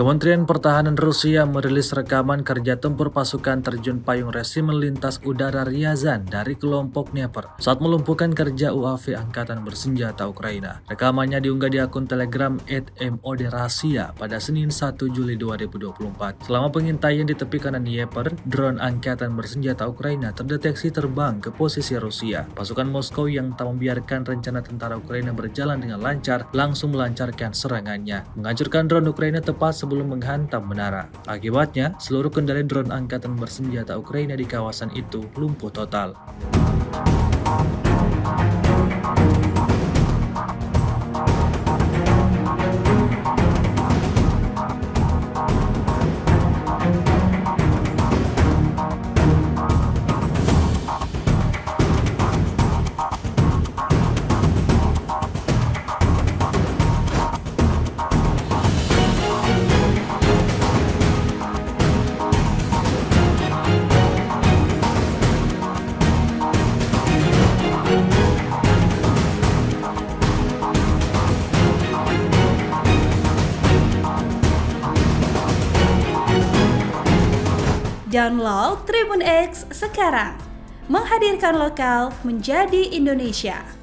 Kementerian Pertahanan Rusia merilis rekaman kerja tempur pasukan terjun payung resimen lintas udara Ryazan dari kelompok Dnepr saat melumpuhkan kerja UAV Angkatan Bersenjata Ukraina. Rekamannya diunggah di akun Telegram @moderasia pada Senin 1 Juli 2024. Selama pengintaian di tepi kanan Dnepr, drone Angkatan Bersenjata Ukraina terdeteksi terbang ke posisi Rusia. Pasukan Moskow yang tak membiarkan rencana tentara Ukraina berjalan dengan lancar langsung melancarkan serangannya, menghancurkan drone Ukraina tepat sebelum menghantam menara. Akibatnya, seluruh kendali drone Angkatan Bersenjata Ukraina di kawasan itu lumpuh total. Download Tribun X sekarang, menghadirkan lokal menjadi Indonesia.